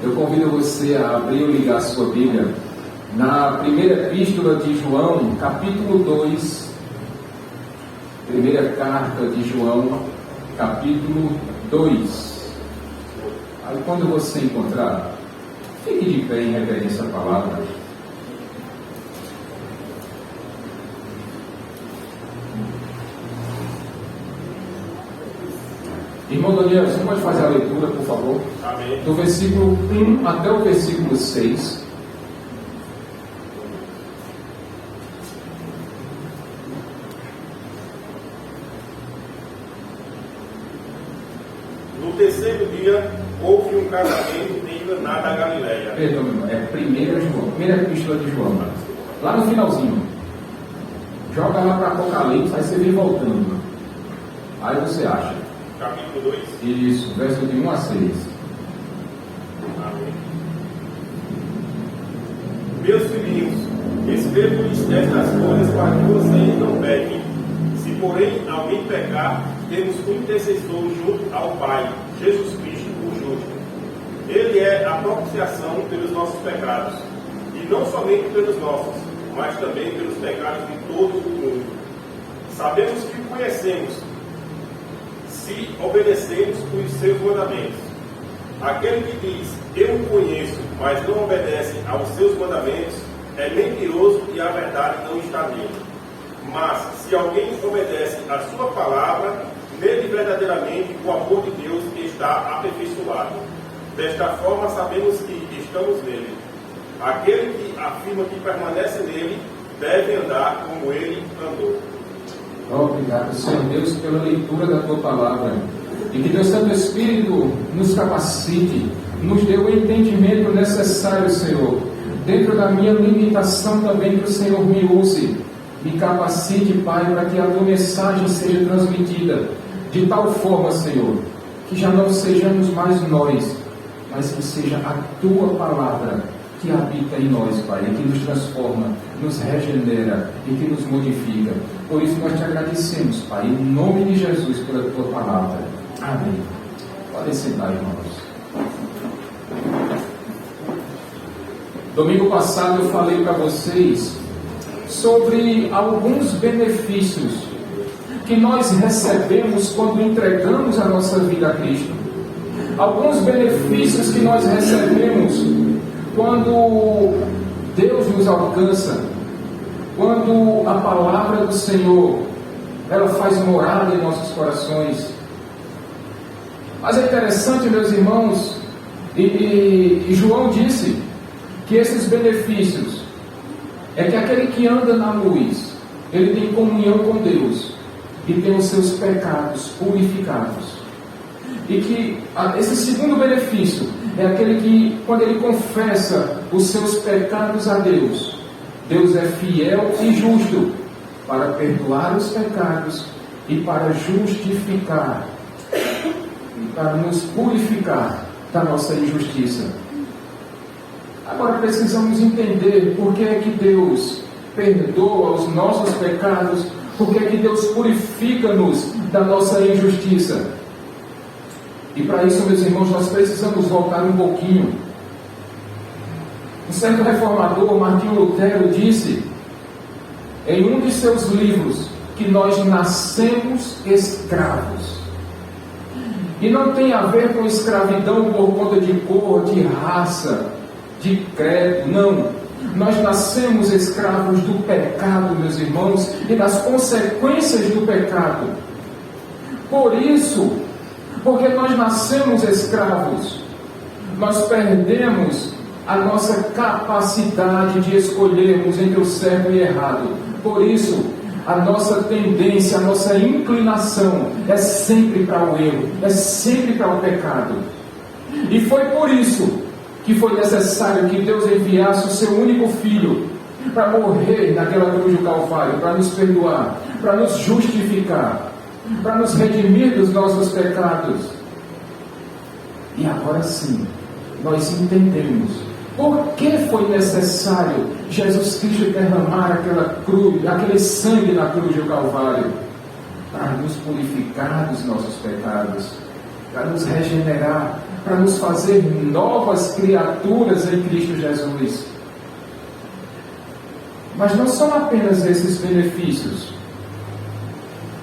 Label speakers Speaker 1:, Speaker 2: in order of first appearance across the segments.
Speaker 1: Eu convido você a abrir ou ligar a sua Bíblia na primeira epístola de João, capítulo 2. Primeira carta de João, capítulo 2. Aí quando você encontrar, fique de pé em reverência à palavra. Irmão Daniel, você pode fazer a leitura, por favor?
Speaker 2: Amém.
Speaker 1: Do versículo 1 até o versículo 6.
Speaker 2: No terceiro dia, houve um casamento em Caná da Galileia.
Speaker 1: Perdão, meu irmão, é primeira epístola de João. Lá no finalzinho. Joga lá para Apocalipse, aí você vem voltando. Aí você acha.
Speaker 2: Capítulo 2.
Speaker 1: Isso, verso de 1 a 6.
Speaker 2: Amém. Meus filhinhos, escrevo-lhes estas coisas para que vocês não pequem. Se porém alguém pecar, temos um intercessor junto ao Pai, Jesus Cristo, o justo. Ele é a propiciação pelos nossos pecados, e não somente pelos nossos, mas também pelos pecados de todo o mundo. Sabemos que o conhecemos, se obedecemos os seus mandamentos. Aquele que diz, eu o conheço, mas não obedece aos seus mandamentos, é mentiroso e a verdade não está nele. Mas, se alguém obedece à sua palavra, nele verdadeiramente o amor de Deus está aperfeiçoado. Desta forma sabemos que estamos nele. Aquele que afirma que permanece nele, deve andar como ele andou.
Speaker 1: Obrigado, Senhor Deus, pela leitura da Tua Palavra. E que Deus Santo Espírito nos capacite, nos dê o entendimento necessário, Senhor. Dentro da minha limitação também, que o Senhor me use. Me capacite, Pai, para que a Tua mensagem seja transmitida de tal forma, Senhor, que já não sejamos mais nós, mas que seja a Tua Palavra que habita em nós, Pai, e que nos transforma, nos regenera e que nos modifica. Por isso nós te agradecemos, Pai, em nome de Jesus, pela Tua Palavra. Amém. Podem sentar, irmãos. Domingo passado eu falei para vocês sobre alguns benefícios que nós recebemos quando entregamos a nossa vida a Cristo. Alguns benefícios que nós recebemos quando Deus nos alcança, quando a palavra do Senhor ela faz morada em nossos corações. Mas é interessante, meus irmãos, e João disse que esses benefícios é que aquele que anda na luz, ele tem comunhão com Deus e tem os seus pecados purificados. E que esse segundo benefício é aquele que, quando ele confessa os seus pecados a Deus, Deus é fiel e justo para perdoar os pecados e para justificar e para nos purificar da nossa injustiça. Agora precisamos entender por que é que Deus perdoa os nossos pecados, por que é que Deus purifica-nos da nossa injustiça. E para isso, meus irmãos, nós precisamos voltar um pouquinho. Um certo reformador, Martinho Lutero, disse em um de seus livros que nós nascemos escravos. E não tem a ver com escravidão por conta de cor, de raça, de credo, não. Nós nascemos escravos do pecado, meus irmãos, e das consequências do pecado. Por isso, porque nós nascemos escravos, nós perdemos a nossa capacidade de escolhermos entre o certo e o errado. Por isso, a nossa tendência, a nossa inclinação é sempre para o erro, é sempre para o pecado. E foi por isso que foi necessário que Deus enviasse o seu único Filho para morrer naquela cruz do Calvário, para nos perdoar, para nos justificar, para nos redimir dos nossos pecados. E agora sim, nós entendemos por que foi necessário Jesus Cristo derramar aquela cruz, aquele sangue na cruz do Calvário, para nos purificar dos nossos pecados, para nos regenerar, para nos fazer novas criaturas em Cristo Jesus. Mas não são apenas esses benefícios.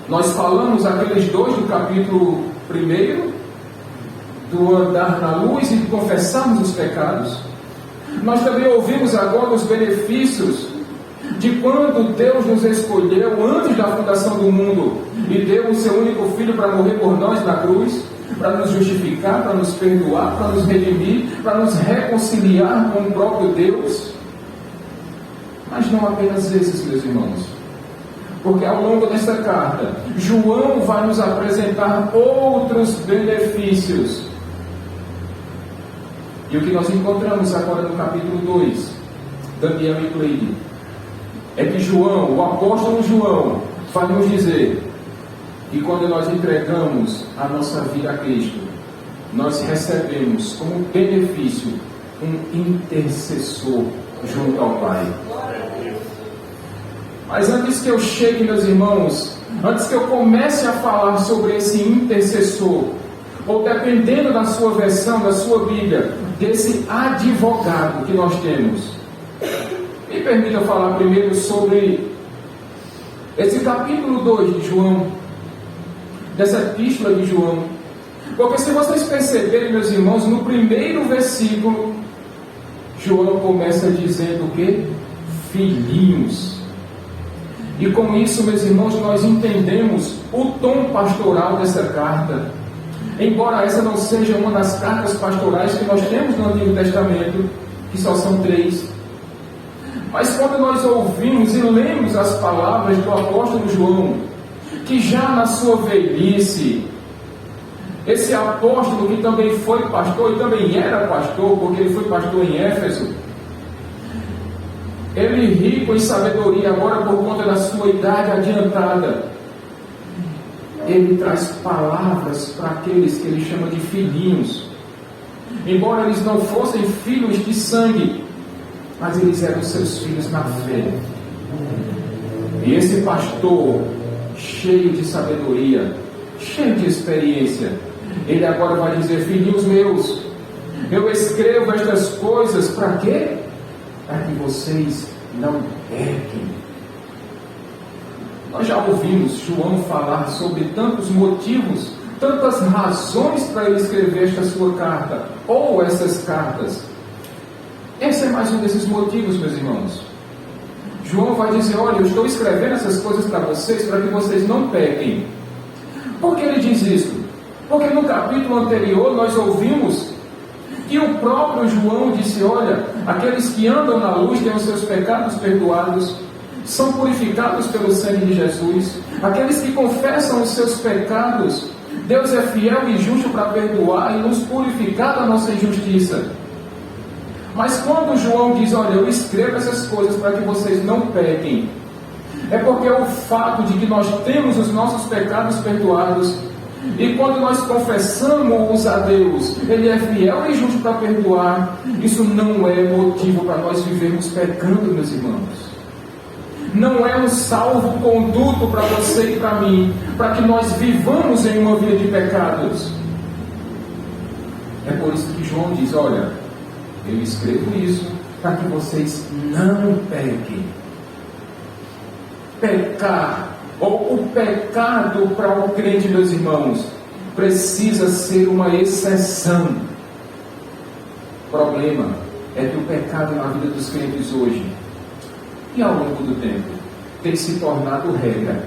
Speaker 1: Nós falamos aqueles 2 do capítulo 1, do andar na luz e de confessarmos os pecados. Nós também ouvimos agora os benefícios de quando Deus nos escolheu antes da fundação do mundo e deu o seu único Filho para morrer por nós na cruz, para nos justificar, para nos perdoar, para nos redimir, para nos reconciliar com o próprio Deus. Mas não apenas esses, meus irmãos, porque ao longo desta carta, João vai nos apresentar outros benefícios. E o que nós encontramos agora no capítulo 2, Daniel e Cleide, é que João, o apóstolo João, vai nos dizer que quando nós entregamos a nossa vida a Cristo, nós recebemos como benefício um intercessor junto ao Pai. Mas antes que eu chegue, meus irmãos, antes que eu comece a falar sobre esse intercessor, ou dependendo da sua versão, da sua Bíblia, desse advogado que nós temos, me permita falar primeiro sobre esse capítulo 2 de João, dessa epístola de João. Porque se vocês perceberem, meus irmãos, no primeiro versículo, João começa dizendo o quê? Filhinhos. E com isso, meus irmãos, nós entendemos o tom pastoral dessa carta. Embora essa não seja uma das cartas pastorais que nós temos no Antigo Testamento, que só são 3. Mas quando nós ouvimos e lemos as palavras do apóstolo João, que já na sua velhice, esse apóstolo que também foi pastor e também era pastor, porque ele foi pastor em Éfeso, ele rico em sabedoria agora por conta da sua idade adiantada, ele traz palavras para aqueles que ele chama de filhinhos. Embora eles não fossem filhos de sangue, mas eles eram seus filhos na fé. E esse pastor, cheio de sabedoria, cheio de experiência, ele agora vai dizer: filhinhos meus, eu escrevo estas coisas para quê? Para que vocês não pequem. Nós já ouvimos João falar sobre tantos motivos, tantas razões para ele escrever esta sua carta, ou essas cartas. Esse é mais um desses motivos, meus irmãos. João vai dizer: olha, eu estou escrevendo essas coisas para vocês, para que vocês não pequem. Por que ele diz isso? Porque no capítulo anterior nós ouvimos que o próprio João disse: olha, aqueles que andam na luz têm os seus pecados perdoados, são purificados pelo sangue de Jesus. Aqueles que confessam os seus pecados, Deus é fiel e justo para perdoar e nos purificar da nossa injustiça. Mas quando João diz: olha, eu escrevo essas coisas para que vocês não pequem, é porque o fato de que nós temos os nossos pecados perdoados, e quando nós confessamos a Deus, Ele é fiel e justo para perdoar, isso não é motivo para nós vivermos pecando, meus irmãos. Não é um salvo-conduto para você e para mim, para que nós vivamos em uma vida de pecados. É por isso que João diz: olha, eu escrevo isso para que vocês não pequem. Pecar, ou o pecado para o crente, meus irmãos, precisa ser uma exceção. O problema é que o pecado na vida dos crentes hoje, e ao longo do tempo, tem se tornado regra.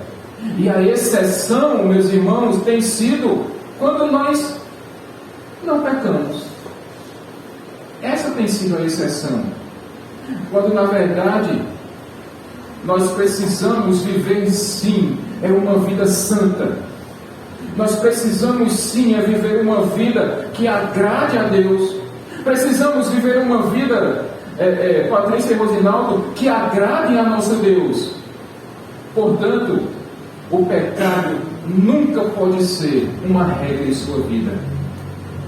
Speaker 1: E a exceção, meus irmãos, tem sido quando nós não pecamos. Essa tem sido a exceção. Quando na verdade nós precisamos viver sim, é uma vida santa. Nós precisamos sim viver uma vida que agrade a Deus. Precisamos viver uma vida, Patrícia e Rosinaldo, que agrade a nosso Deus. Portanto, o pecado nunca pode ser uma regra em sua vida.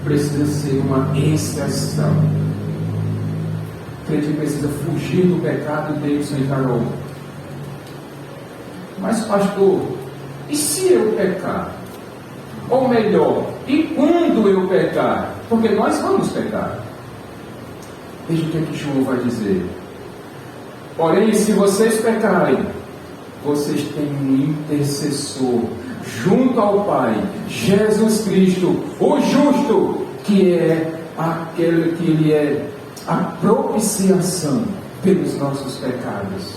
Speaker 1: Precisa ser uma exceção. O crente precisa fugir do pecado e Deus entrar no outro. Mas pastor, e se eu pecar? Ou melhor, e quando eu pecar? Porque nós vamos pecar. Veja o que é que João vai dizer. Porém, se vocês pecarem, vocês têm um intercessor junto ao Pai, Jesus Cristo, o justo, que é aquele que Ele é a propiciação pelos nossos pecados.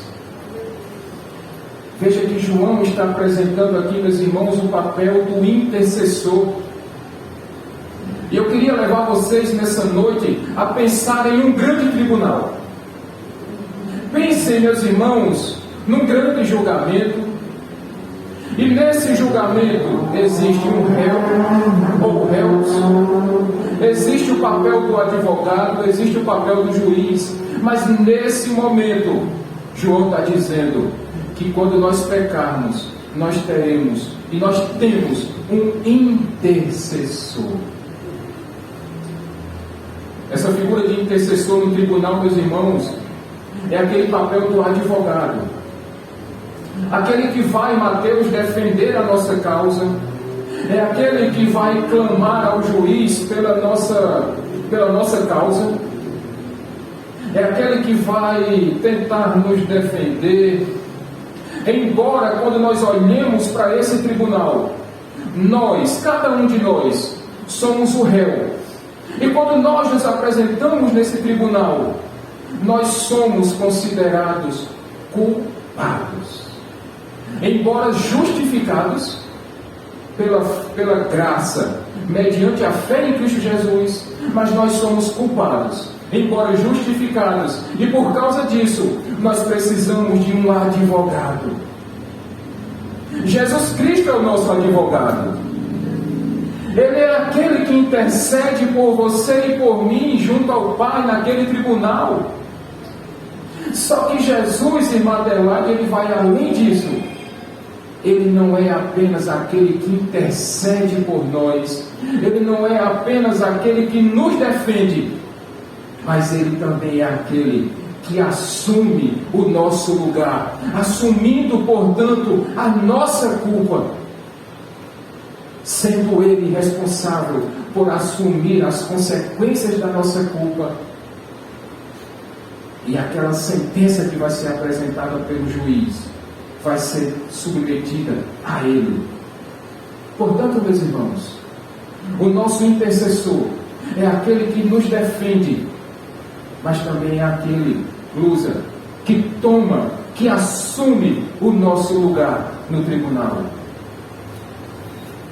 Speaker 1: Veja que João está apresentando aqui, meus irmãos, o papel do intercessor. E eu queria levar vocês nessa noite a pensar em um grande tribunal. Pensem, meus irmãos, num grande julgamento. E nesse julgamento existe um réu ou réus, existe o papel do advogado, existe o papel do juiz. Mas nesse momento, João está dizendo que quando nós pecarmos, nós teremos e nós temos um intercessor. Essa figura de intercessor no tribunal, meus irmãos, é aquele papel do advogado. Aquele que vai, Mateus, defender a nossa causa. É aquele que vai clamar ao juiz pela nossa causa. É aquele que vai tentar nos defender. Embora quando nós olhemos para esse tribunal, nós, cada um de nós, somos o réu. E quando nós nos apresentamos nesse tribunal, nós somos considerados culpados. Embora justificados pela graça, mediante a fé em Cristo Jesus, mas nós somos culpados, embora justificados. E por causa disso, nós precisamos de um advogado. Jesus Cristo é o nosso advogado. Ele é aquele que intercede por você e por mim junto ao Pai naquele tribunal. Só que Jesus, irmã Adelaide, ele vai além disso. Ele não é apenas aquele que intercede por nós. Ele não é apenas aquele que nos defende. Mas ele também é aquele que assume o nosso lugar, assumindo, portanto, a nossa culpa, sendo ele responsável por assumir as consequências da nossa culpa. E aquela sentença que vai ser apresentada pelo juiz vai ser submetida a ele. Portanto, meus irmãos, o nosso intercessor é aquele que nos defende, mas também é aquele, Lusa, que toma, que assume o nosso lugar no tribunal.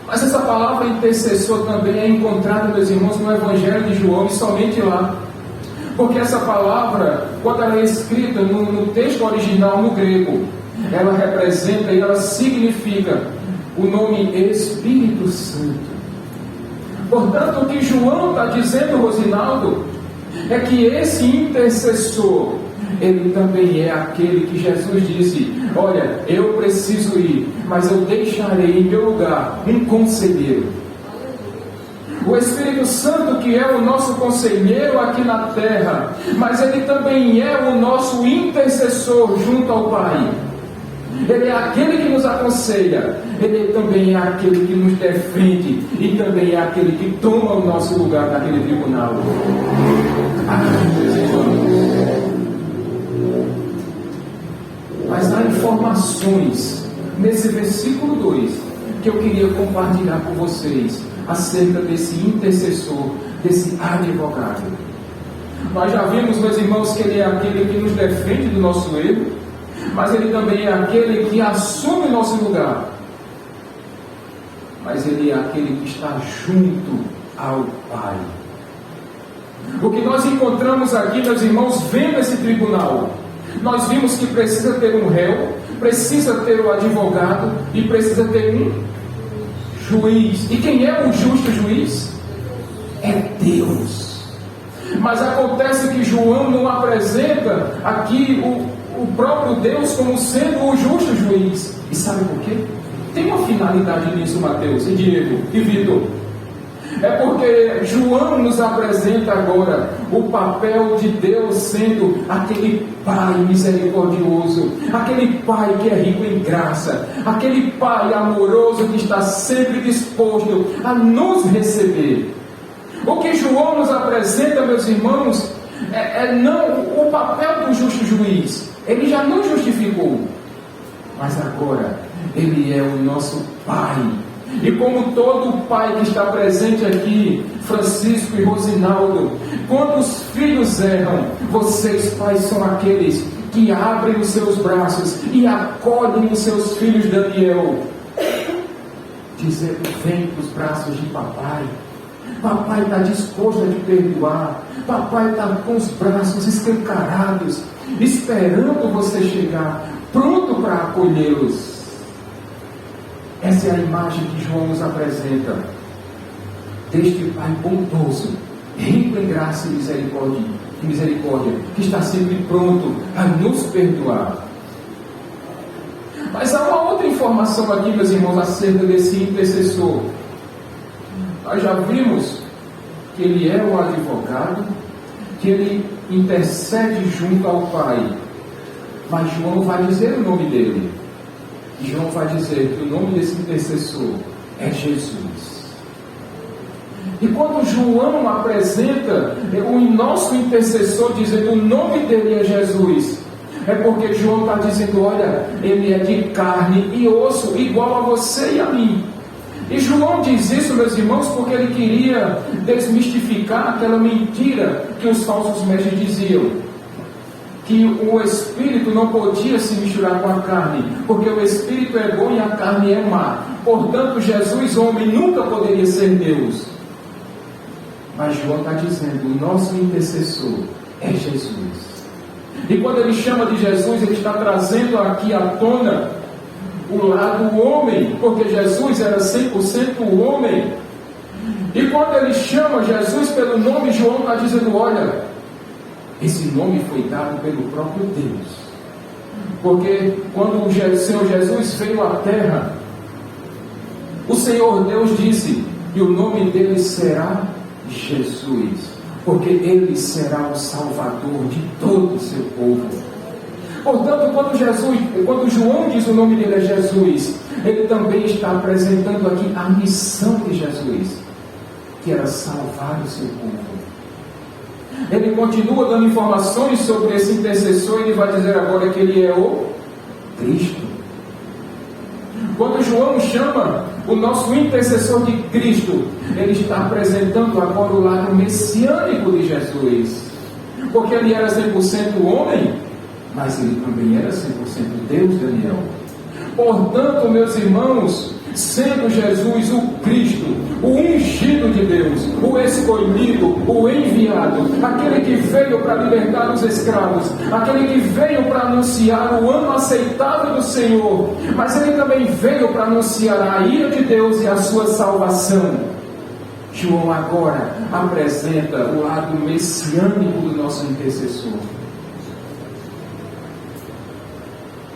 Speaker 1: Mas essa palavra intercessor também é encontrada, meus irmãos, no Evangelho de João e somente lá. Porque essa palavra, quando ela é escrita no texto original, no grego, ela representa e ela significa o nome Espírito Santo. Portanto, o que João está dizendo, Rosinaldo, é que esse intercessor, ele também é aquele que Jesus disse: olha, eu preciso ir, mas eu deixarei em meu lugar um conselheiro. O Espírito Santo, que é o nosso conselheiro aqui na terra, mas ele também é o nosso intercessor junto ao Pai. Ele é aquele que nos aconselha, ele também é aquele que nos defende e também é aquele que toma o nosso lugar naquele tribunal. Meus irmãos, mas há informações nesse versículo 2 que eu queria compartilhar com vocês acerca desse intercessor, desse advogado. Nós já vimos, meus irmãos, que ele é aquele que nos defende do nosso erro, mas ele também é aquele que assume o nosso lugar. Mas ele é aquele que está junto ao Pai. O que nós encontramos aqui, meus irmãos, vendo esse tribunal, nós vimos que precisa ter um réu, precisa ter um advogado e precisa ter um juiz. E quem é o justo juiz? É Deus. Mas acontece que João não apresenta aqui o próprio Deus como sendo o justo juiz. E sabe por quê? Tem uma finalidade nisso, Mateus, e Diego, e Vitor. É porque João nos apresenta agora o papel de Deus sendo aquele Pai misericordioso, aquele Pai que é rico em graça, aquele Pai amoroso que está sempre disposto a nos receber. O que João nos apresenta, meus irmãos, é não o papel do justo juiz. Ele já não justificou, mas agora ele é o nosso Pai. E como todo pai que está presente aqui, Francisco e Rosinaldo, quando os filhos erram, vocês, pais, são aqueles que abrem os seus braços e acolhem os seus filhos. Daniel, dizendo: vem para os braços de papai. Papai está disposto a te perdoar. Papai está com os braços escancarados, esperando você chegar, pronto para acolhê-los. Essa é a imagem que João nos apresenta deste Pai bondoso, rico em graça e misericórdia, que está sempre pronto a nos perdoar. Mas há uma outra informação aqui, meus irmãos, acerca desse intercessor. Nós já vimos que ele é o advogado, que ele intercede junto ao Pai, mas João vai dizer o nome dele. João vai dizer que o nome desse intercessor é Jesus. E quando João apresenta o nosso intercessor, dizendo o nome dele é Jesus, é porque João está dizendo: olha, ele é de carne e osso, igual a você e a mim. E João diz isso, meus irmãos, porque ele queria desmistificar aquela mentira que os falsos mestres diziam, que o Espírito não podia se misturar com a carne, porque o Espírito é bom e a carne é má. Portanto, Jesus, homem, nunca poderia ser Deus. Mas João está dizendo: o nosso intercessor é Jesus. E quando ele chama de Jesus, ele está trazendo aqui à tona o lado homem, porque Jesus era 100% homem. E quando ele chama Jesus pelo nome, João está dizendo: olha, esse nome foi dado pelo próprio Deus. Porque quando o Senhor Jesus veio à terra, o Senhor Deus disse que o nome dele será Jesus, porque ele será o Salvador de todo o seu povo. Portanto, quando João diz o nome dele é Jesus, ele também está apresentando aqui a missão de Jesus, que era salvar o seu povo. Ele continua dando informações sobre esse intercessor, e ele vai dizer agora que ele é o Cristo. Quando João chama o nosso intercessor de Cristo, ele está apresentando agora o lado messiânico de Jesus, porque ele era 100% homem, mas ele também era 100% Deus, Daniel. Portanto, meus irmãos, sendo Jesus o Cristo, o ungido de Deus, o escolhido, o enviado, aquele que veio para libertar os escravos, aquele que veio para anunciar o ano aceitável do Senhor, mas ele também veio para anunciar a ira de Deus e a sua salvação. João agora apresenta o lado messiânico do nosso intercessor.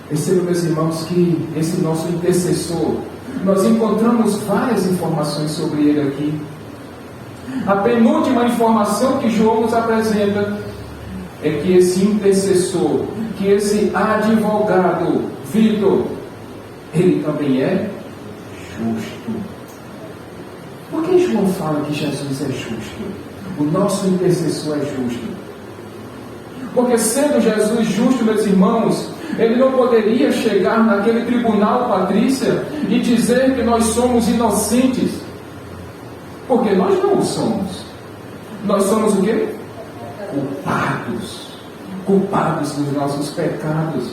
Speaker 1: Percebam, meus irmãos, que esse nosso intercessor, nós encontramos várias informações sobre ele aqui. A penúltima informação que João nos apresenta é que esse intercessor, que esse advogado, Vitor, ele também é justo. Por que João fala que Jesus é justo? O nosso intercessor é justo. Porque sendo Jesus justo, meus irmãos, ele não poderia chegar naquele tribunal, Patrícia, e dizer que nós somos inocentes, porque nós não o somos. Nós somos o quê? Culpados dos nossos pecados.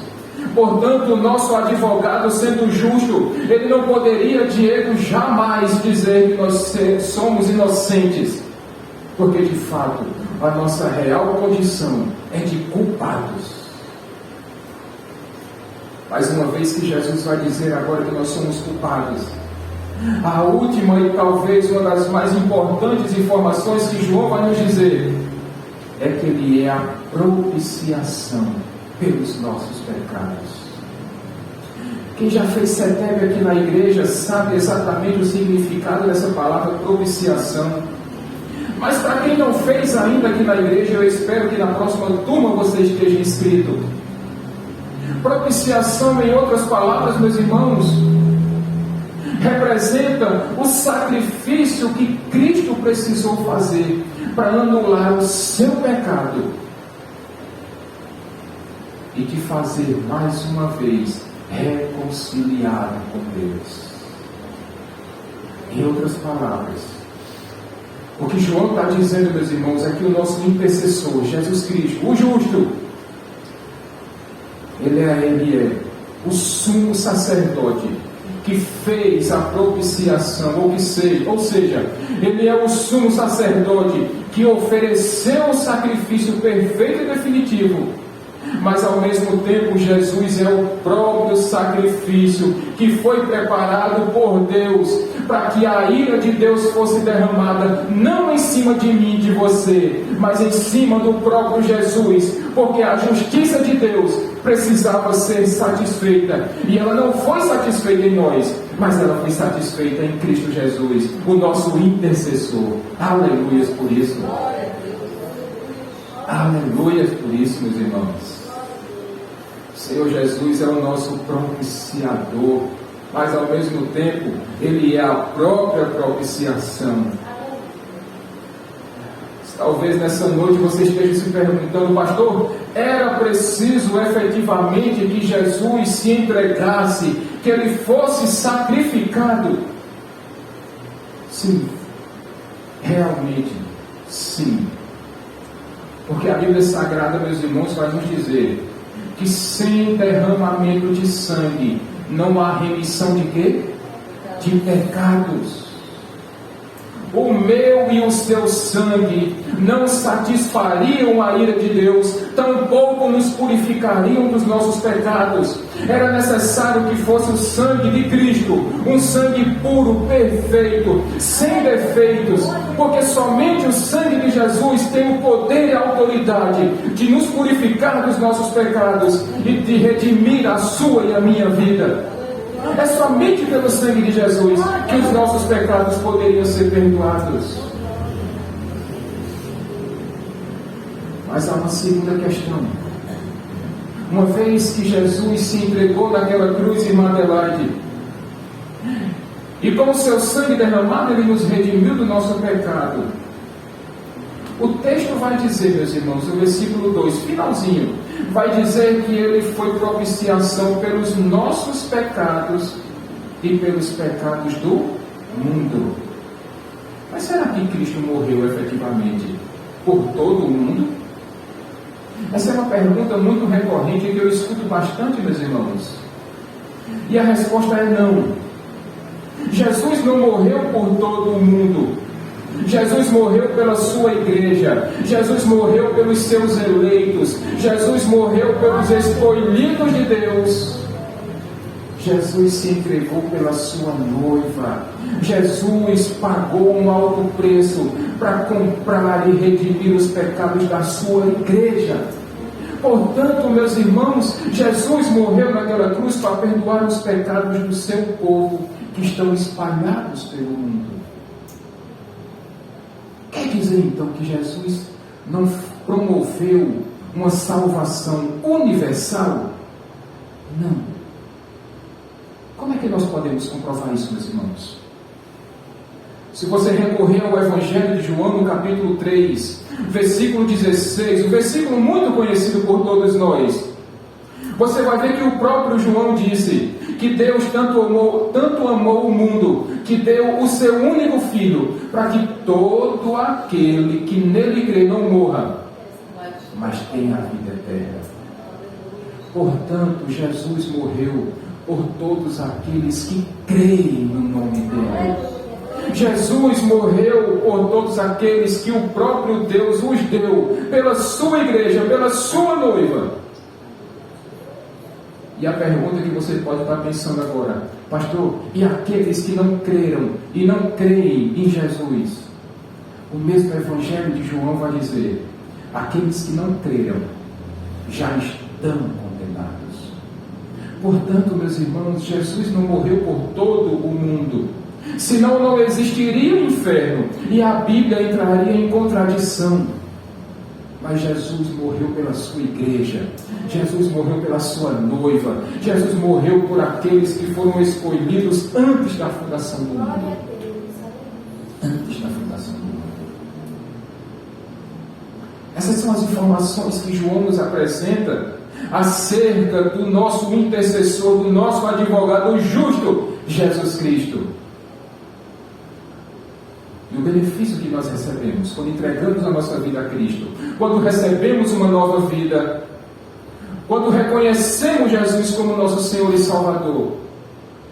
Speaker 1: Portanto, o nosso advogado, sendo justo, ele não poderia, Diego, jamais dizer que nós somos inocentes, porque de fato a nossa real condição é de culpados. Mais uma vez que Jesus vai dizer agora que nós somos culpados, a última e talvez uma das mais importantes informações que João vai nos dizer é que ele é a propiciação pelos nossos pecados. Quem já fez CETEB aqui na igreja sabe exatamente o significado dessa palavra propiciação. Mas para quem não fez ainda aqui na igreja, eu espero que na próxima turma você esteja inscrito. Propiciação, em outras palavras, meus irmãos, representa o sacrifício que Cristo precisou fazer para anular o seu pecado e te fazer mais uma vez reconciliado com Deus. Em outras palavras, o que João está dizendo, meus irmãos, é que o nosso intercessor, Jesus Cristo, o justo, Ele é o sumo sacerdote que fez a propiciação, ou seja, Ele é o sumo sacerdote que ofereceu o sacrifício perfeito e definitivo, mas ao mesmo tempo Jesus é o próprio sacrifício que foi preparado por Deus para que a ira de Deus fosse derramada não em cima de mim e de você, mas em cima do próprio Jesus, porque a justiça de Deus precisava ser satisfeita, e ela não foi satisfeita em nós, mas ela foi satisfeita em Cristo Jesus, o nosso intercessor. Aleluias por isso. Aleluias por isso, meus irmãos. O Senhor Jesus é o nosso propiciador, mas ao mesmo tempo Ele é a própria propiciação. Talvez nessa noite você esteja se perguntando: pastor, era preciso efetivamente que Jesus se entregasse, que Ele fosse sacrificado? Sim, realmente sim. Porque a Bíblia Sagrada, meus irmãos, vai nos dizer que sem derramamento de sangue não há remissão de quê? De pecados. O meu e o seu sangue não satisfariam a ira de Deus, tampouco nos purificariam dos nossos pecados. Era necessário que fosse o sangue de Cristo, um sangue puro, perfeito, sem defeitos, porque somente o sangue de Jesus tem o poder e a autoridade de nos purificar dos nossos pecados e de redimir a sua e a minha vida. É somente pelo sangue de Jesus que os nossos pecados poderiam ser perdoados. Mas há uma segunda questão. Uma vez que Jesus se entregou naquela cruz, irmã Adelaide, e com o seu sangue derramado Ele nos redimiu do nosso pecado, o texto vai dizer, meus irmãos, no versículo 2, finalzinho, vai dizer que Ele foi propiciação pelos nossos pecados e pelos pecados do mundo. Mas será que Cristo morreu efetivamente por todo o mundo? Essa é uma pergunta muito recorrente que eu escuto bastante, meus irmãos. E a resposta é não. Jesus não morreu por todo o mundo. Jesus morreu pela sua igreja. Jesus morreu pelos seus eleitos. Jesus morreu pelos escolhidos de Deus. Jesus se entregou pela sua noiva. Jesus pagou um alto preço para comprar e redimir os pecados da sua igreja. Portanto, meus irmãos, Jesus morreu naquela cruz para perdoar os pecados do seu povo que estão espalhados pelo mundo. Quer dizer então que Jesus não promoveu uma salvação universal? Não. Como é que nós podemos comprovar isso, meus irmãos? Se você recorrer ao Evangelho de João, no capítulo 3, versículo 16, um versículo muito conhecido por todos nós, você vai ver que o próprio João disse que Deus tanto amou o mundo, que deu o seu único Filho, para que todo aquele que nele crê não morra, mas tenha a vida eterna. Portanto, Jesus morreu por todos aqueles que creem no nome dele. Jesus morreu por todos aqueles que o próprio Deus os deu, pela sua igreja, pela sua noiva. E a pergunta que você pode estar pensando agora: pastor, e aqueles que não creram e não creem em Jesus? O mesmo Evangelho de João vai dizer: aqueles que não creram já estão condenados. Portanto, meus irmãos, Jesus não morreu por todo o mundo, senão não existiria o inferno e a Bíblia entraria em contradição. Mas Jesus morreu pela sua igreja, Jesus morreu pela sua noiva, Jesus morreu por aqueles que foram escolhidos antes da fundação do mundo. Antes da fundação do mundo. Essas são as informações que João nos apresenta acerca do nosso intercessor, do nosso advogado justo, Jesus Cristo. E o benefício que nós recebemos quando entregamos a nossa vida a Cristo, quando recebemos uma nova vida, quando reconhecemos Jesus como nosso Senhor e Salvador,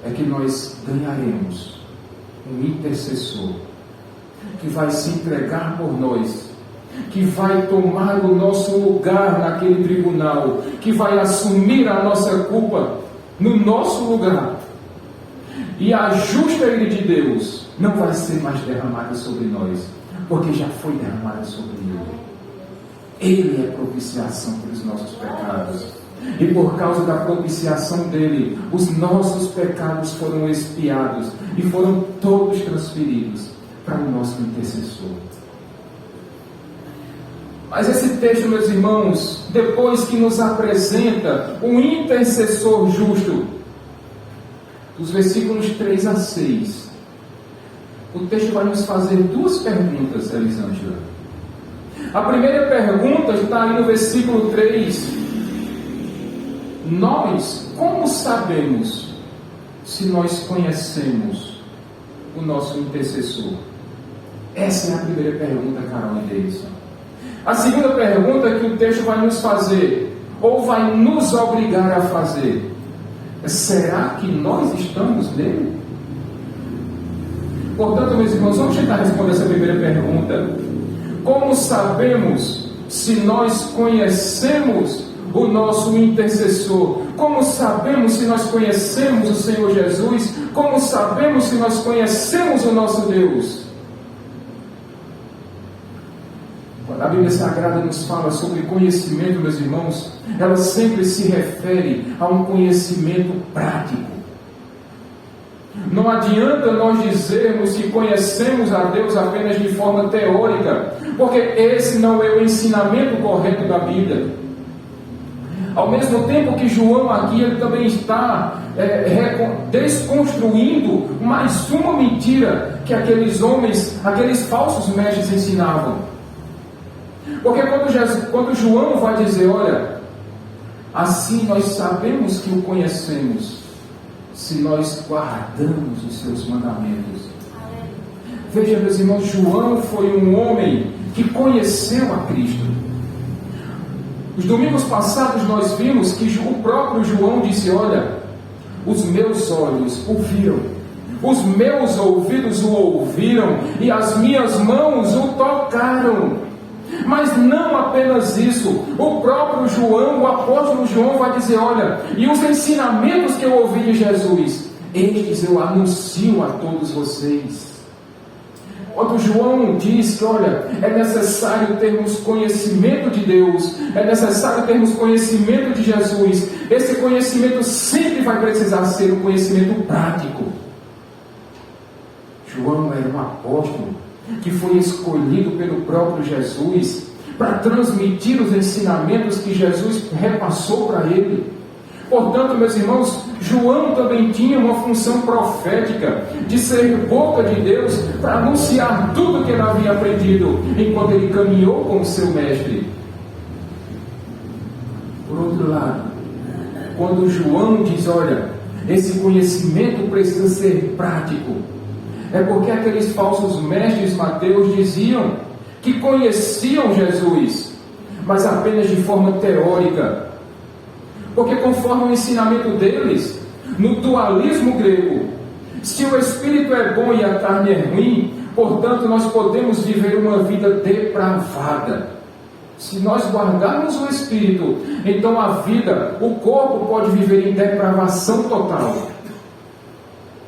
Speaker 1: é que nós ganharemos um intercessor que vai se entregar por nós, que vai tomar o nosso lugar naquele tribunal, que vai assumir a nossa culpa no nosso lugar. E a justa ira de Deus não vai ser mais derramada sobre nós, porque já foi derramada sobre Ele. Ele é propiciação pelos nossos pecados. E por causa da propiciação dele, os nossos pecados foram expiados e foram todos transferidos para o nosso intercessor. Mas esse texto, meus irmãos, depois que nos apresenta um intercessor justo, dos versículos 3 a 6, o texto vai nos fazer duas perguntas, Elisângela. A primeira pergunta está aí no versículo 3. Nós, como sabemos se nós conhecemos o nosso intercessor? Essa é a primeira pergunta, Carol e Deison. A segunda pergunta que o texto vai nos fazer, ou vai nos obrigar a fazer, é: será que nós estamos nele? Portanto, meus irmãos, vamos tentar responder essa primeira pergunta. Como sabemos se nós conhecemos o nosso intercessor? Como sabemos se nós conhecemos o Senhor Jesus? Como sabemos se nós conhecemos o nosso Deus? Quando a Bíblia Sagrada nos fala sobre conhecimento, meus irmãos, ela sempre se refere a um conhecimento prático. Não adianta nós dizermos que conhecemos a Deus apenas de forma teórica, porque esse não é o ensinamento correto da Bíblia. Ao mesmo tempo que João aqui, ele também está desconstruindo mais uma mentira que aqueles homens, aqueles falsos mestres ensinavam. Porque quando João vai dizer: olha, assim nós sabemos que o conhecemos, se nós guardamos os seus mandamentos. Veja, meus irmãos, João foi um homem que conheceu a Cristo. Os domingos passados nós vimos que o próprio João disse: olha, os meus olhos o viram, os meus ouvidos o ouviram e as minhas mãos o tocaram. Mas não apenas isso, o próprio João, o apóstolo João vai dizer: olha, e os ensinamentos que eu ouvi de Jesus, estes eu anuncio a todos vocês. Quando João diz que, olha, é necessário termos conhecimento de Deus, é necessário termos conhecimento de Jesus, esse conhecimento sempre vai precisar ser um conhecimento prático. João era um apóstolo que foi escolhido pelo próprio Jesus para transmitir os ensinamentos que Jesus repassou para ele. Portanto, meus irmãos, João também tinha uma função profética de ser boca de Deus para anunciar tudo que ele havia aprendido enquanto ele caminhou com o seu mestre. Por outro lado, quando João diz: olha, esse conhecimento precisa ser prático, é porque aqueles falsos mestres Mateus diziam que conheciam Jesus, mas apenas de forma teórica. Porque conforme o ensinamento deles, no dualismo grego, se o espírito é bom e a carne é ruim, portanto nós podemos viver uma vida depravada. Se nós guardarmos o espírito, então a vida, o corpo pode viver em depravação total.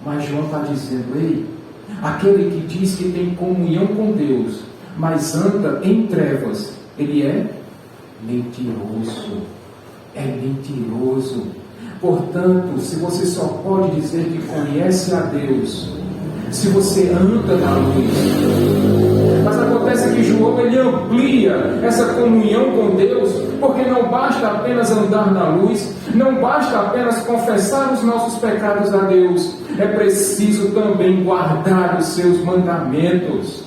Speaker 1: Mas João está dizendo: ei, aquele que diz que tem comunhão com Deus, mas anda em trevas, ele é mentiroso. É mentiroso. Portanto, se você só pode dizer que conhece a Deus, se você anda na luz. Mas acontece que João ele amplia essa comunhão com Deus, porque não basta apenas andar na luz, não basta apenas confessar os nossos pecados a Deus, é preciso também guardar os seus mandamentos.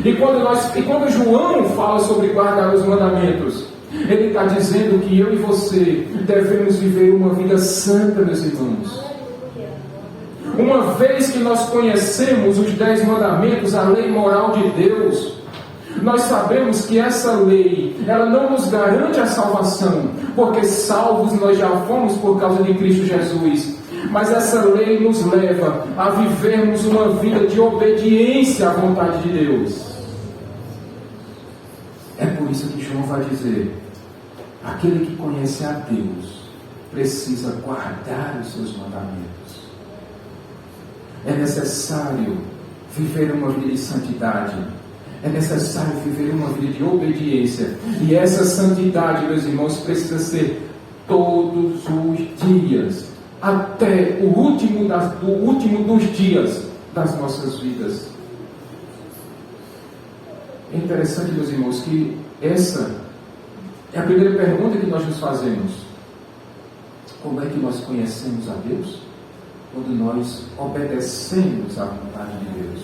Speaker 1: E quando João fala sobre guardar os mandamentos, ele está dizendo que eu e você devemos viver uma vida santa, meus irmãos. Uma vez que nós conhecemos os 10 mandamentos, a lei moral de Deus, nós sabemos que essa lei, ela não nos garante a salvação, porque salvos nós já fomos por causa de Cristo Jesus. Mas essa lei nos leva a vivermos uma vida de obediência à vontade de Deus. É por isso que João vai dizer: aquele que conhece a Deus precisa guardar os seus mandamentos. É necessário viver uma vida de santidade. É necessário viver uma vida de obediência. E essa santidade, meus irmãos, precisa ser todos os dias, até o último dos dias das nossas vidas. É interessante, meus irmãos, que essa é a primeira pergunta que nós nos fazemos. Como é que nós conhecemos a Deus? Quando nós obedecemos à vontade de Deus.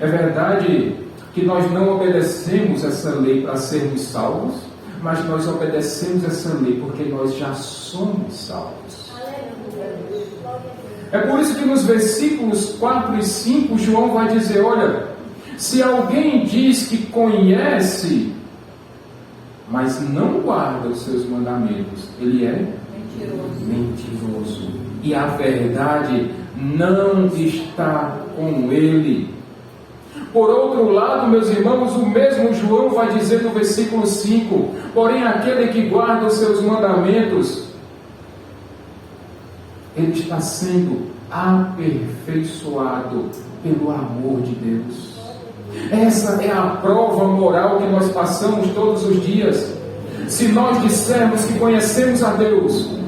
Speaker 1: É verdade que nós não obedecemos essa lei para sermos salvos, mas nós obedecemos essa lei porque nós já somos salvos. É por isso que nos versículos 4 e 5, João vai dizer: olha, se alguém diz que conhece, mas não guarda os seus mandamentos, ele é mentiroso. E a verdade não está com ele. Por outro lado, meus irmãos, o mesmo João vai dizer no versículo 5: porém aquele que guarda os seus mandamentos, ele está sendo aperfeiçoado pelo amor de Deus. Essa é a prova moral que nós passamos todos os dias. Se nós dissermos que conhecemos a Deus,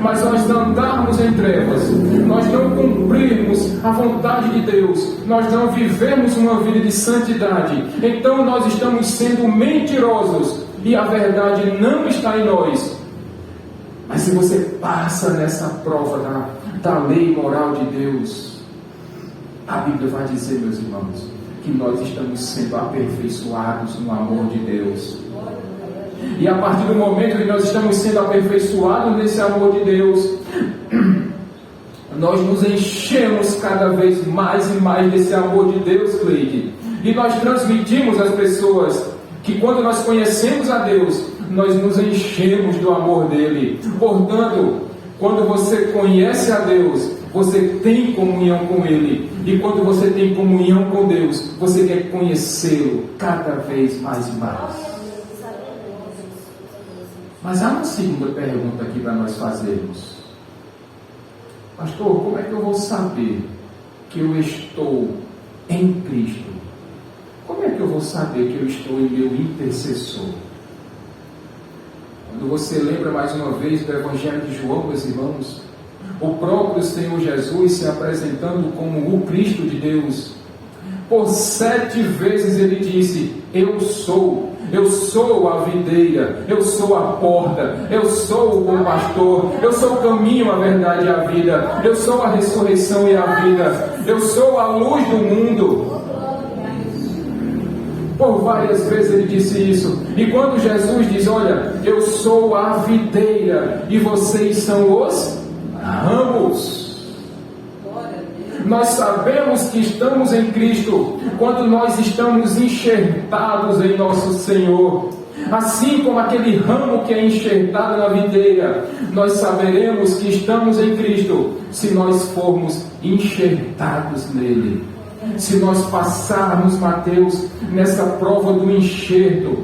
Speaker 1: mas nós andarmos em trevas, nós não cumprirmos a vontade de Deus, nós não vivemos uma vida de santidade, então nós estamos sendo mentirosos e a verdade não está em nós. Mas se você passa nessa prova da lei moral de Deus, a Bíblia vai dizer, meus irmãos, que nós estamos sendo aperfeiçoados no amor de Deus. E a partir do momento que nós estamos sendo aperfeiçoados nesse amor de Deus, nós nos enchemos cada vez mais e mais desse amor de Deus, Cleide. E nós transmitimos às pessoas que quando nós conhecemos a Deus, nós nos enchemos do amor dele. Portanto, quando você conhece a Deus, você tem comunhão com ele. E quando você tem comunhão com Deus, você quer conhecê-lo cada vez mais e mais. Mas há uma segunda pergunta aqui para nós fazermos. Pastor, como é que eu vou saber que eu estou em Cristo? Como é que eu vou saber que eu estou em meu intercessor? Quando você lembra mais uma vez do Evangelho de João, meus irmãos, o próprio Senhor Jesus se apresentando como o Cristo de Deus, por 7 vezes ele disse: eu sou a videira, eu sou a porta, eu sou o bom pastor, eu sou o caminho, a verdade e a vida, eu sou a ressurreição e a vida, eu sou a luz do mundo. Por várias vezes ele disse isso. E quando Jesus diz: olha, eu sou a videira e vocês são os ramos. Nós sabemos que estamos em Cristo quando nós estamos enxertados em nosso Senhor. Assim como aquele ramo que é enxertado na videira, nós saberemos que estamos em Cristo se nós formos enxertados nele. Se nós passarmos, Mateus, nessa prova do enxerto.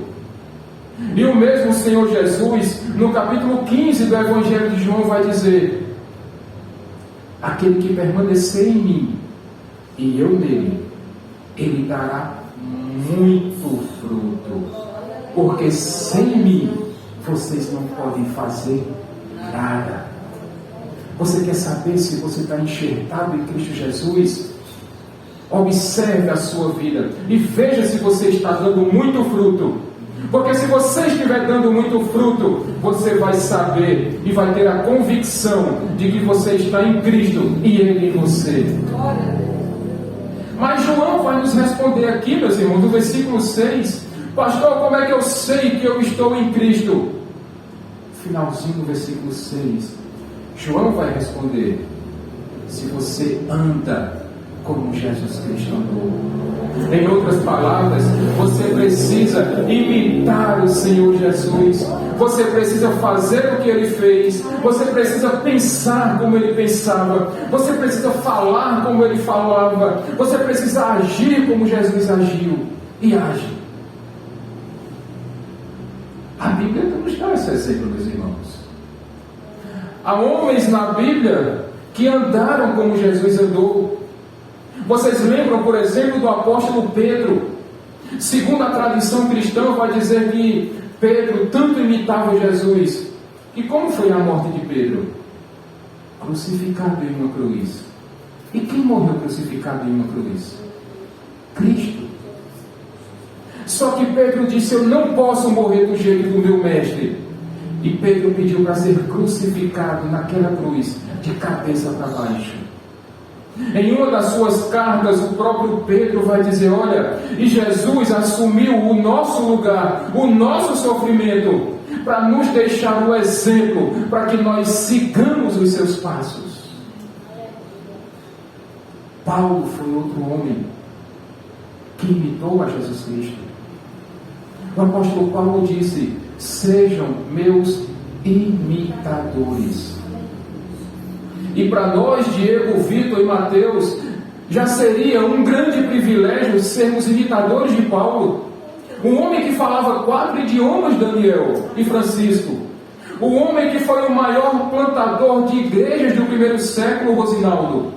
Speaker 1: E o mesmo Senhor Jesus, no capítulo 15 do Evangelho de João, vai dizer: aquele que permanecer em mim e eu nele, ele dará muito fruto, porque sem mim vocês não podem fazer nada. Você quer saber se você está enxertado em Cristo Jesus? Observe a sua vida e veja se você está dando muito fruto. Porque se você estiver dando muito fruto, você vai saber e vai ter a convicção de que você está em Cristo e Ele em você. Mas João vai nos responder aqui, meus irmãos, no versículo 6. Pastor, como é que eu sei que eu estou em Cristo? Finalzinho do versículo 6. João vai responder: se você anda como Jesus Cristo andou. Em outras palavras, você precisa imitar o Senhor Jesus. Você precisa fazer o que Ele fez. Você precisa pensar como Ele pensava. Você precisa falar como Ele falava. Você precisa agir como Jesus agiu e age. A Bíblia nos dá esse exemplo, meus irmãos. Há homens na Bíblia que andaram como Jesus andou. Vocês lembram, por exemplo, do apóstolo Pedro? Segundo a tradição cristã, vai dizer que Pedro tanto imitava Jesus. E como foi a morte de Pedro? Crucificado em uma cruz. E quem morreu crucificado em uma cruz? Cristo. Só que Pedro disse: eu não posso morrer do jeito do meu mestre. E Pedro pediu para ser crucificado naquela cruz, de cabeça para baixo. Em uma das suas cartas, o próprio Pedro vai dizer: olha, e Jesus assumiu o nosso lugar, o nosso sofrimento, para nos deixar o exemplo, para que nós sigamos os seus passos. Paulo foi outro homem que imitou a Jesus Cristo. O apóstolo Paulo disse: sejam meus imitadores. E para nós, Diego, Vitor e Mateus, já seria um grande privilégio sermos imitadores de Paulo. Um homem que falava 4 idiomas, Daniel e Francisco. O homem que foi o maior plantador de igrejas do primeiro século, Rosinaldo.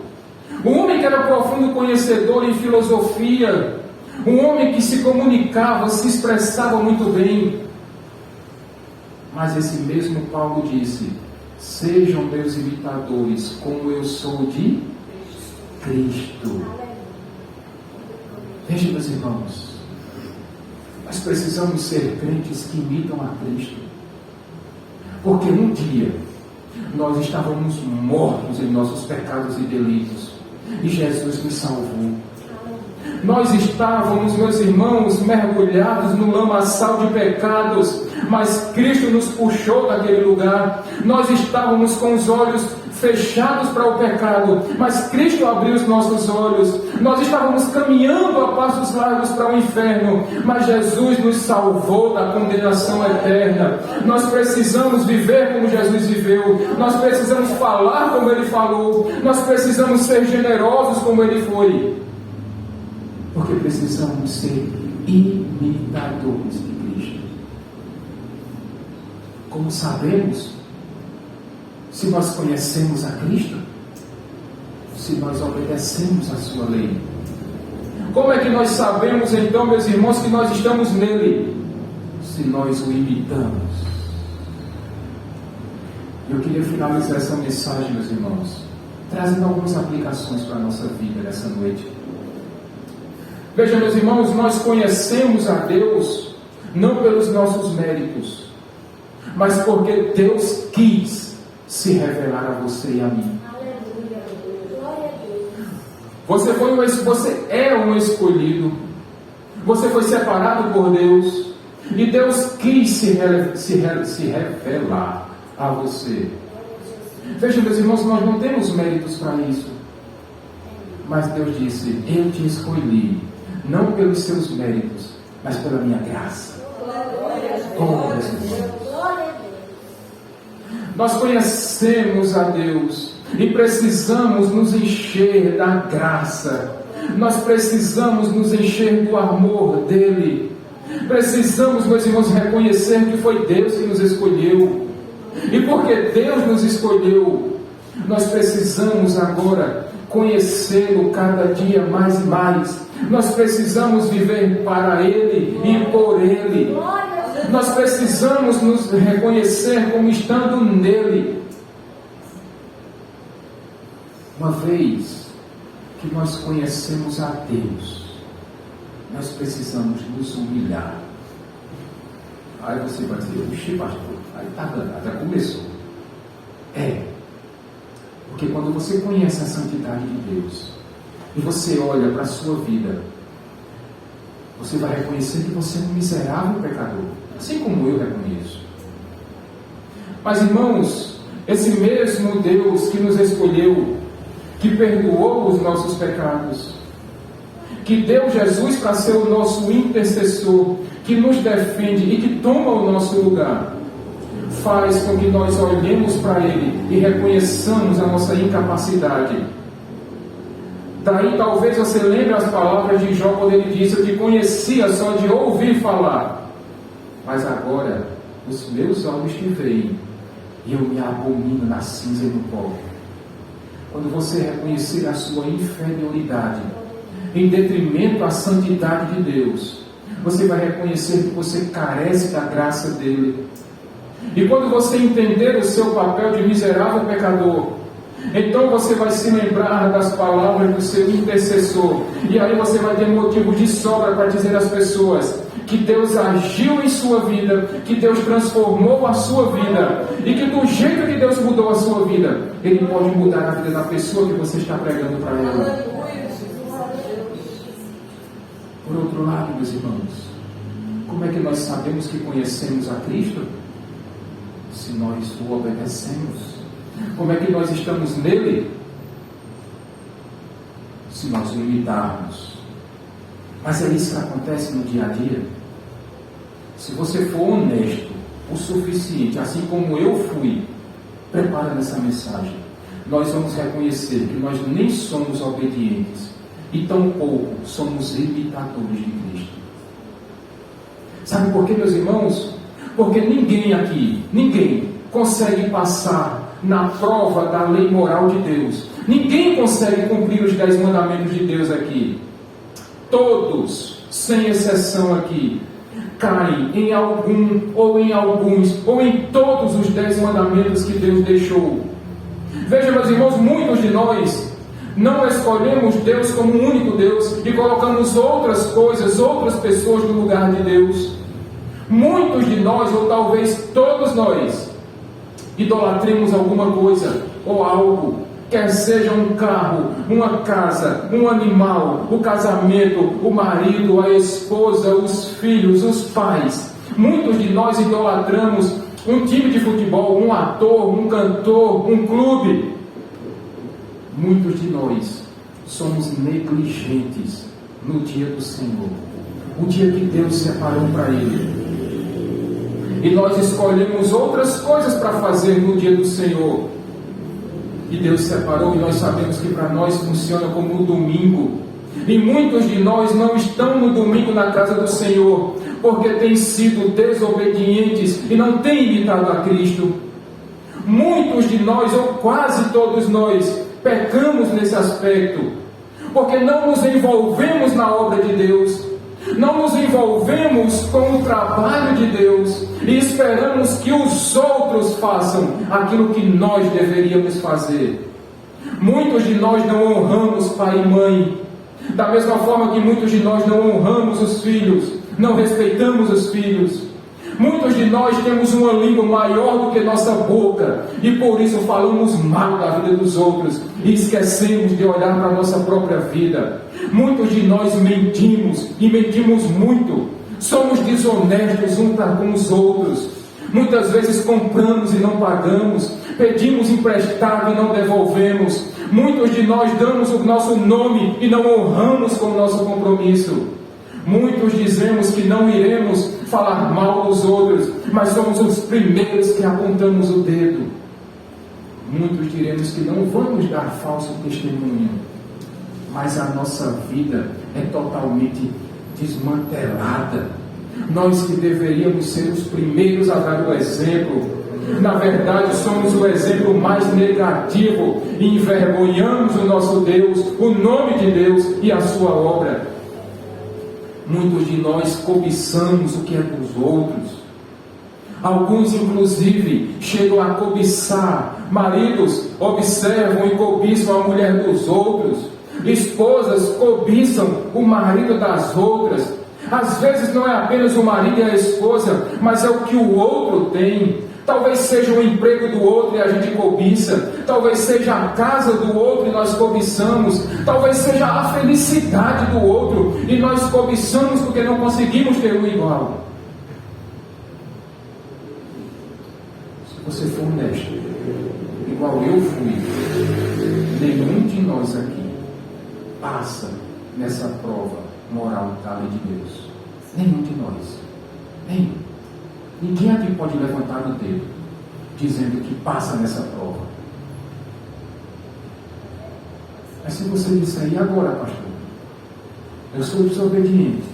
Speaker 1: Um homem que era profundo conhecedor em filosofia. Um homem que se comunicava, se expressava muito bem. Mas esse mesmo Paulo disse: sejam meus imitadores, como eu sou de Cristo. Veja, meus irmãos, nós precisamos ser crentes que imitam a Cristo. Porque um dia nós estávamos mortos em nossos pecados e delitos, e Jesus nos salvou. Nós estávamos, meus irmãos, mergulhados no lamaçal de pecados, mas Cristo nos puxou daquele lugar. Nós estávamos com os olhos fechados para o pecado, mas Cristo abriu os nossos olhos. Nós estávamos caminhando a passos largos para o inferno, mas Jesus nos salvou da condenação eterna. Nós precisamos viver como Jesus viveu. Nós precisamos falar como Ele falou. Nós precisamos ser generosos como Ele foi. Porque precisamos ser imitadores de Cristo. Como sabemos? Se nós conhecemos a Cristo, se nós obedecemos a sua lei. Como é que nós sabemos então, meus irmãos, que nós estamos nele? Se nós o imitamos. Eu queria finalizar essa mensagem, meus irmãos, trazendo algumas aplicações para a nossa vida nessa noite. Veja, meus irmãos, nós conhecemos a Deus não pelos nossos méritos, mas porque Deus quis se revelar a você e a mim. Você é um escolhido. Você foi separado por Deus. E Deus quis se revelar a você. Veja, meus irmãos, nós não temos méritos para isso. Mas Deus disse: eu te escolhi, não pelos seus méritos, mas pela minha graça. Oh, Jesus. Nós conhecemos a Deus e precisamos nos encher da graça. Nós precisamos nos encher do amor dele. Precisamos, meus irmãos, reconhecer que foi Deus que nos escolheu. E porque Deus nos escolheu, nós precisamos agora conhecê-lo cada dia mais e mais. Nós precisamos viver para Ele e por Ele. Nós precisamos nos reconhecer como estando nele. Uma vez, que nós conhecemos a Deus, nós precisamos nos humilhar. Aí você vai dizer, oxi, pastor, aí está dando, até começou. Porque quando você conhece a santidade de Deus, e você olha para a sua vida, você vai reconhecer que você é um miserável pecador, assim como eu reconheço. Mas, irmãos, esse mesmo Deus que nos escolheu, que perdoou os nossos pecados, que deu Jesus para ser o nosso intercessor, que nos defende e que toma o nosso lugar, faz com que nós olhemos para Ele e reconheçamos a nossa incapacidade. Daí talvez você lembre as palavras de Jó quando ele disse: eu te conhecia só de ouvir falar, mas agora os meus olhos te veem e eu me abomino na cinza e no pó. Quando você reconhecer a sua inferioridade em detrimento à santidade de Deus, você vai reconhecer que você carece da graça dele. E quando você entender o seu papel de miserável pecador, então você vai se lembrar das palavras do seu intercessor, e aí você vai ter motivo de sobra para dizer às pessoas que Deus agiu em sua vida, que Deus transformou a sua vida, e que do jeito que Deus mudou a sua vida, Ele pode mudar a vida da pessoa que você está pregando para ela. Por outro lado, meus irmãos, como é que nós sabemos que conhecemos a Cristo? Se nós o obedecemos. Como é que nós estamos nele? Se nós o imitarmos. Mas é isso que acontece no dia a dia. Se você for honesto o suficiente, assim como eu fui, preparando essa mensagem, nós vamos reconhecer que nós nem somos obedientes e tampouco somos imitadores de Cristo. Sabe por quê, meus irmãos? Porque ninguém consegue passar na prova da lei moral de Deus. Ninguém consegue cumprir os 10 mandamentos de Deus aqui. Todos, sem exceção aqui, caem em algum, ou em alguns, ou em todos os 10 mandamentos que Deus deixou. Veja, meus irmãos, muitos de nós não escolhemos Deus como o único Deus e colocamos outras coisas, outras pessoas no lugar de Deus. Muitos de nós, ou talvez todos nós, idolatremos alguma coisa ou algo, quer seja um carro, uma casa, um animal, o casamento, o marido, a esposa, os filhos, os pais. Muitos de nós idolatramos um time de futebol, um ator, um cantor, um clube. Muitos de nós somos negligentes no dia do Senhor, o dia que Deus separou para Ele. E nós escolhemos outras coisas para fazer no dia do Senhor. E Deus separou, e nós sabemos que para nós funciona como o domingo. E muitos de nós não estão no domingo na casa do Senhor, porque têm sido desobedientes e não têm imitado a Cristo. Muitos de nós, ou quase todos nós, pecamos nesse aspecto, porque não nos envolvemos na obra de Deus, não nos envolvemos com o trabalho de Deus e esperamos que os outros façam aquilo que nós deveríamos fazer. Muitos de nós não honramos pai e mãe, da mesma forma que muitos de nós não honramos os filhos, não respeitamos os filhos. Muitos de nós temos uma língua maior do que nossa boca e por isso falamos mal da vida dos outros e esquecemos de olhar para a nossa própria vida. Muitos de nós mentimos e mentimos muito. Somos desonestos uns para com os outros. Muitas vezes compramos e não pagamos, pedimos emprestado e não devolvemos. Muitos de nós damos o nosso nome e não honramos com o nosso compromisso. Muitos dizemos que não iremos falar mal dos outros, mas somos os primeiros que apontamos o dedo. Muitos diremos que não vamos dar falso testemunho, mas a nossa vida é totalmente desmantelada. Nós que deveríamos ser os primeiros a dar o exemplo, na verdade somos o exemplo mais negativo e envergonhamos o nosso Deus, o nome de Deus e a sua obra. Muitos de nós cobiçamos o que é dos outros. Alguns, inclusive, chegam a cobiçar. Maridos observam e cobiçam a mulher dos outros. Esposas cobiçam o marido das outras. Às vezes não é apenas o marido e a esposa, mas é o que o outro tem. Talvez seja o emprego do outro e a gente cobiça. Talvez seja a casa do outro e nós cobiçamos. Talvez seja a felicidade do outro e nós cobiçamos porque não conseguimos ter o igual. Se você for honesto, igual eu fui, nenhum de nós aqui passa nessa prova moral da lei de Deus. Nenhum de nós. Nenhum. Ninguém aqui pode levantar o dedo dizendo que passa nessa prova. Mas se você disser, e agora, pastor? Eu sou desobediente.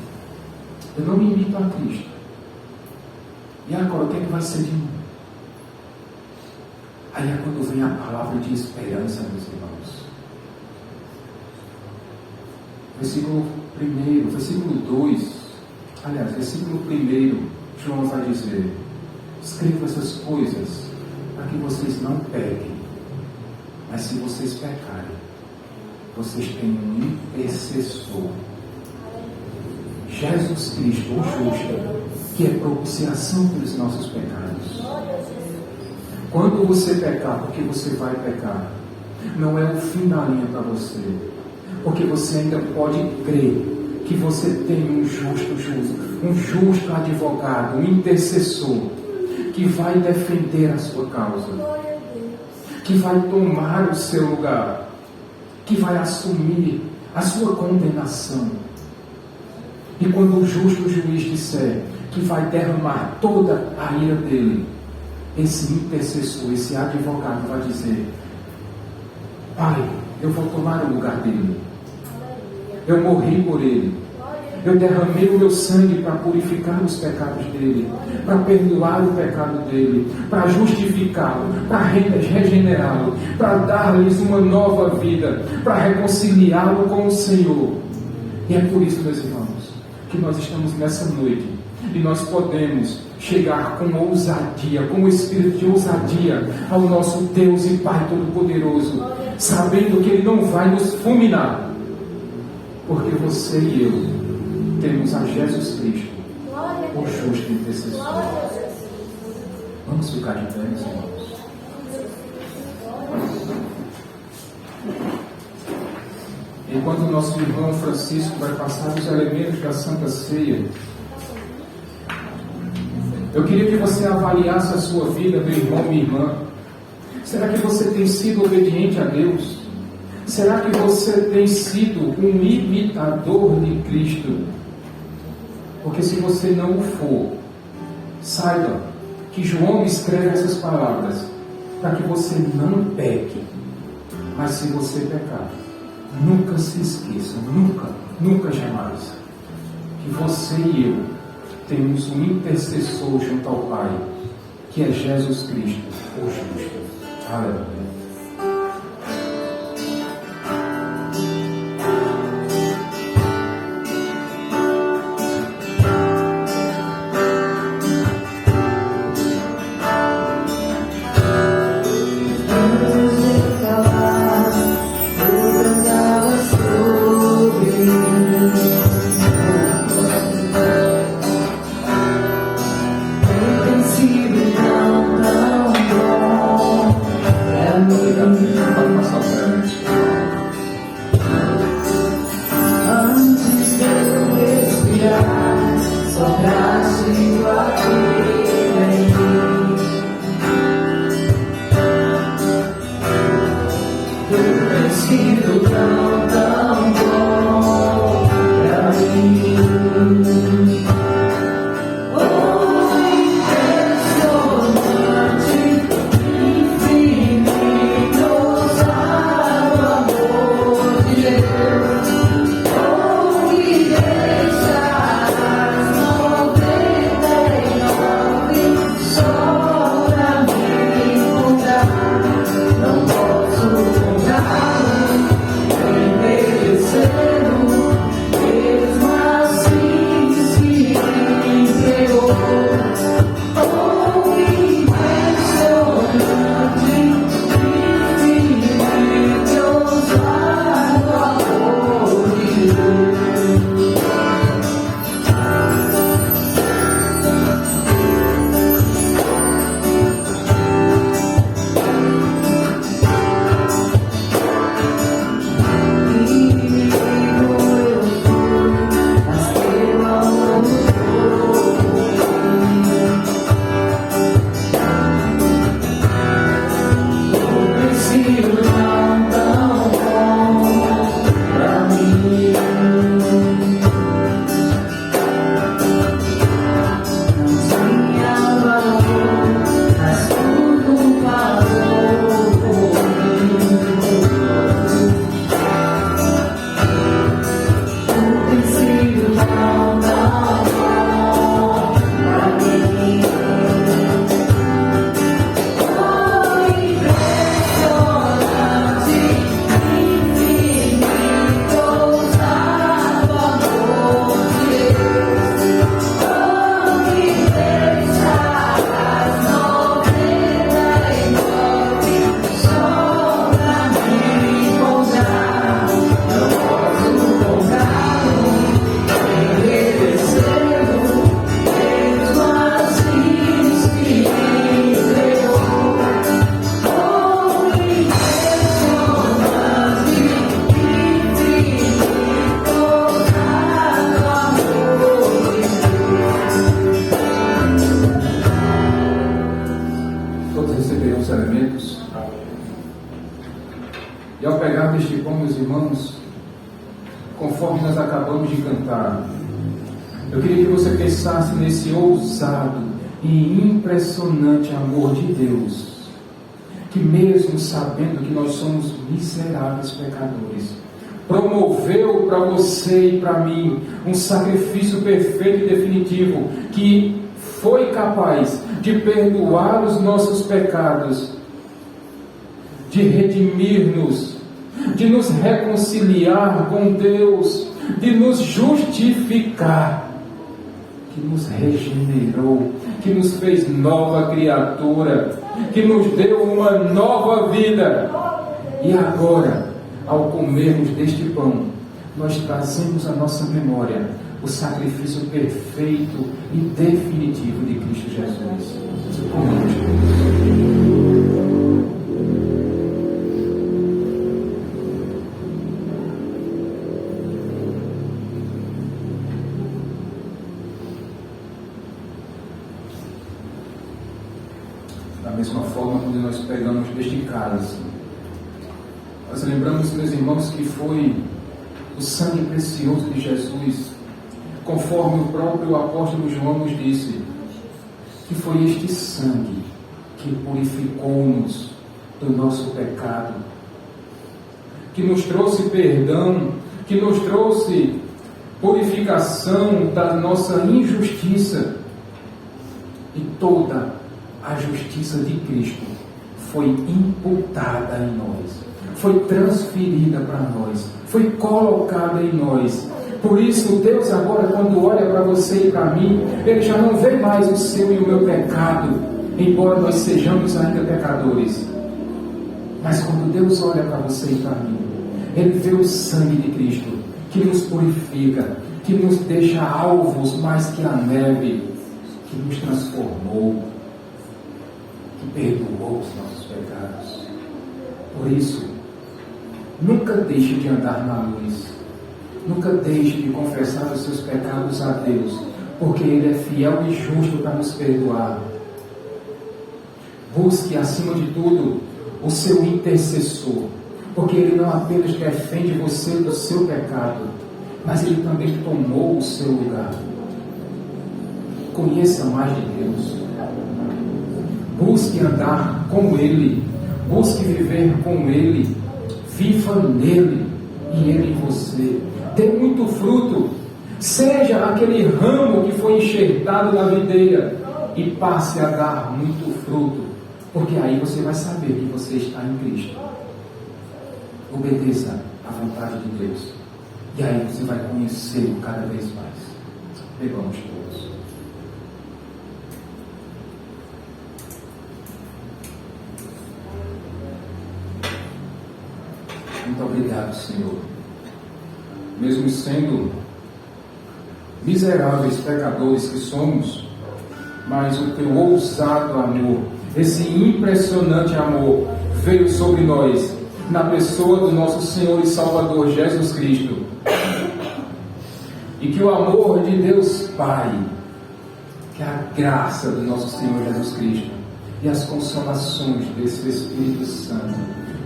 Speaker 1: Eu não me imito a Cristo. E agora, o que é que vai ser de mim? Aí é quando vem a palavra de esperança, meus irmãos. Versículo 1, versículo 2, aliás, versículo 1, João vai dizer: escreva essas coisas para que vocês não pequem, mas se vocês pecarem, vocês têm um intercessor, Jesus Cristo, o justo, que é propiciação pelos nossos pecados. Quando você pecar, porque você vai pecar, não é o fim da linha para você, porque você ainda pode crer que você tem um justo advogado, um intercessor, que vai defender a sua causa, que vai tomar o seu lugar, que vai assumir a sua condenação. E quando o justo juiz disser que vai derramar toda a ira dele, esse intercessor, esse advogado vai dizer: Pai, eu vou tomar o lugar dele. Eu morri por ele. Eu derramei o meu sangue para purificar os pecados dele, para perdoar o pecado dele, para justificá-lo, para regenerá-lo, para dar-lhes uma nova vida, para reconciliá-lo com o Senhor. E é por isso, meus irmãos, que nós estamos nessa noite e nós podemos chegar com ousadia, com o espírito de ousadia ao nosso Deus e Pai Todo-Poderoso, sabendo que Ele não vai nos fulminar, porque você e eu temos a Jesus Cristo, o justo intercessor. Vamos ficar de pé, meus irmãos. Enquanto o nosso irmão Francisco vai passar os elementos da Santa Ceia, eu queria que você avaliasse a sua vida, meu irmão, minha irmã. Será que você tem sido obediente a Deus? Será que você tem sido um imitador de Cristo? Porque se você não o for, saiba que João escreve essas palavras para que você não peque. Mas se você pecar, nunca se esqueça, nunca jamais, que você e eu temos um intercessor junto ao Pai, que é Jesus Cristo, o justo. Aleluia.
Speaker 3: Tão bom pra mim.
Speaker 1: os elementos. E ao pegar deste pão, meus irmãos, conforme nós acabamos de cantar, eu queria que você pensasse nesse ousado e impressionante amor de Deus, que mesmo sabendo que nós somos miseráveis pecadores, promoveu para você e para mim um sacrifício perfeito e definitivo, que foi capaz de perdoar os nossos pecados, de redimir-nos, de nos reconciliar com Deus, de nos justificar, que nos regenerou, que nos fez nova criatura, que nos deu uma nova vida. E agora, ao comermos deste pão, nós trazemos à nossa memória o sacrifício perfeito e definitivo de Cristo Jesus. Comemos, da mesma forma, quando nós pegamos deste cálice, nós lembramos, meus irmãos, que foi o sangue precioso de Jesus, conforme o próprio apóstolo João nos disse, que foi este sangue que purificou-nos do nosso pecado, que nos trouxe perdão, que nos trouxe purificação da nossa injustiça, e toda a justiça de Cristo foi imputada em nós, foi transferida para nós, foi colocada em nós. Por isso, Deus agora, quando olha para você e para mim, Ele já não vê mais o seu e o meu pecado, embora nós sejamos ainda pecadores. Mas quando Deus olha para você e para mim, Ele vê o sangue de Cristo, que nos purifica, que nos deixa alvos mais que a neve, que nos transformou, que perdoou os nossos pecados. Por isso, nunca deixe de andar na luz. Nunca deixe de confessar os seus pecados a Deus, porque Ele é fiel e justo para nos perdoar. Busque, acima de tudo, o seu intercessor, porque Ele não apenas defende você do seu pecado, mas Ele também tomou o seu lugar. Conheça mais de Deus. Busque andar com Ele. Busque viver com Ele. Viva nele e Ele em você. Dê muito fruto. Seja aquele ramo que foi enxertado na videira e passe a dar muito fruto, porque aí você vai saber que você está em Cristo. Obedeça à vontade de Deus, e aí você vai conhecê-lo cada vez mais. Bebamos todos. Muito obrigado, Senhor. Mesmo sendo miseráveis pecadores que somos, mas o teu ousado amor, esse impressionante amor, veio sobre nós, na pessoa do nosso Senhor e Salvador Jesus Cristo. E que o amor de Deus Pai, que a graça do nosso Senhor Jesus Cristo e as consolações desse Espírito Santo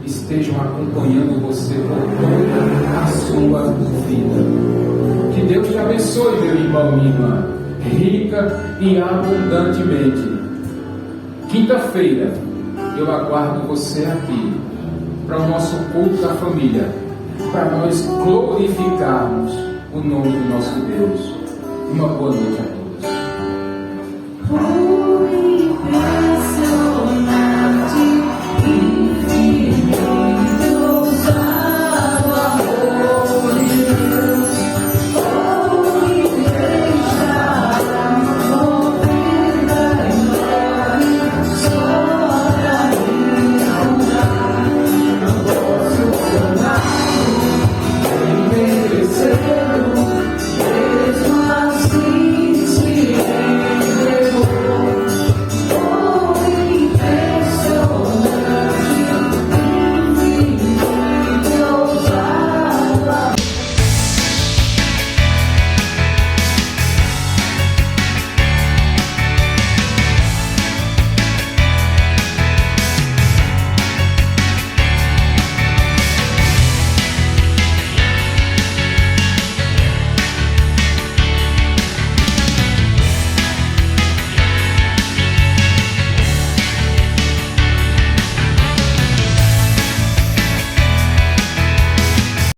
Speaker 1: estejam acompanhando você por toda a sua vida. Que Deus te abençoe, meu irmão, minha irmã, rica e abundantemente. Quinta-feira eu aguardo você aqui para o nosso culto da família, para nós glorificarmos o nome do nosso Deus. Uma boa noite a todos.